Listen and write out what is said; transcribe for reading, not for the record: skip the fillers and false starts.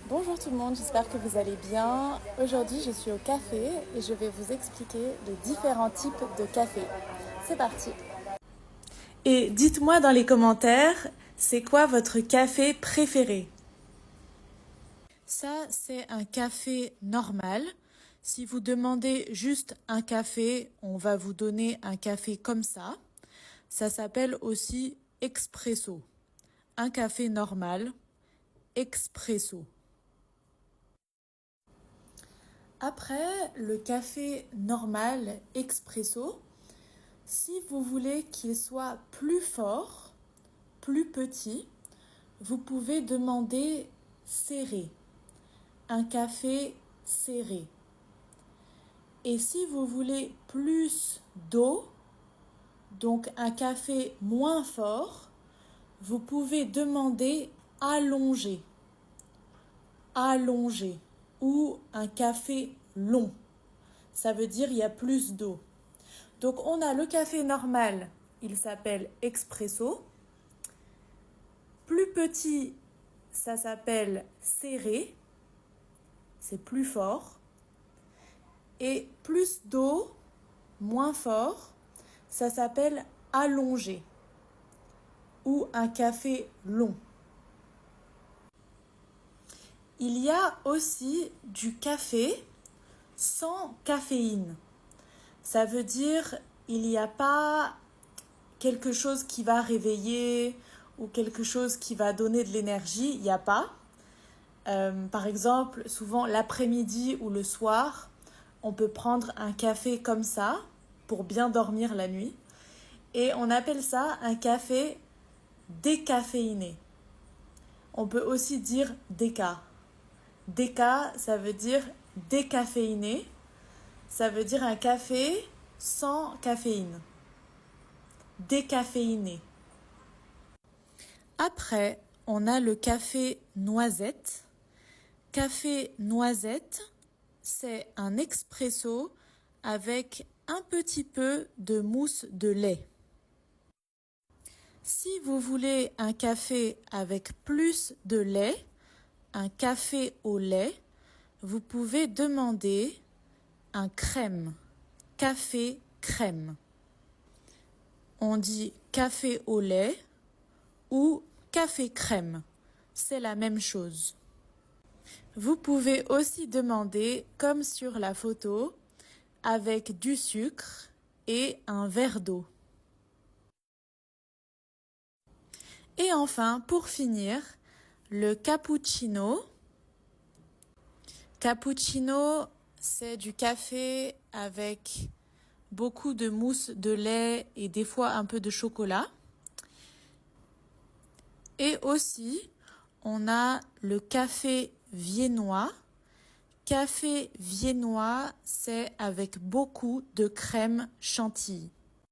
Bonjour tout le monde, j'espère que vous allez bien. Aujourd'hui, je suis au café et je vais vous expliquer les différents types de café. C'est parti. Et dites-moi dans les commentaires, c'est quoi votre café préféré? Ça, c'est un café normal. Si vous demandez juste un café, on va vous donner un café comme ça. Ça s'appelle aussi expresso. Un café normal, expresso. Après le café normal expresso, si vous voulez qu'il soit plus fort, plus petit, vous pouvez demander serré, un café serré. Et si vous voulez plus d'eau, donc un café moins fort, vous pouvez demander allongé, allongé ou un café long. Ça veut dire il y a plus d'eau. Donc on a le café normal, il s'appelle expresso. Plus petit, ça s'appelle serré, c'est plus fort. Et plus d'eau, moins fort, ça s'appelle allongé ou un café long. Il y a aussi du café sans caféine. Ça veut dire il n'y a pas quelque chose qui va réveiller ou quelque chose qui va donner de l'énergie, il n'y a pas. Par exemple, souvent l'après-midi ou le soir, on peut prendre un café comme ça pour bien dormir la nuit. Et on appelle ça un café décaféiné. On peut aussi dire déca. Déca, ça veut dire décaféiné. Ça veut dire un café sans caféine. Décaféiné. Après, on a le café noisette. Café noisette, c'est un expresso avec un petit peu de mousse de lait. Si vous voulez un café avec plus de lait, un café au lait, vous pouvez demander un crème, café crème. On dit café au lait ou café crème. C'est la même chose. Vous pouvez aussi demander, comme sur la photo, avec du sucre et un verre d'eau. Et enfin, pour finir, le cappuccino. Cappuccino, c'est du café avec beaucoup de mousse de lait et des fois un peu de chocolat. Et aussi, on a le café viennois. Café viennois, c'est avec beaucoup de crème chantilly.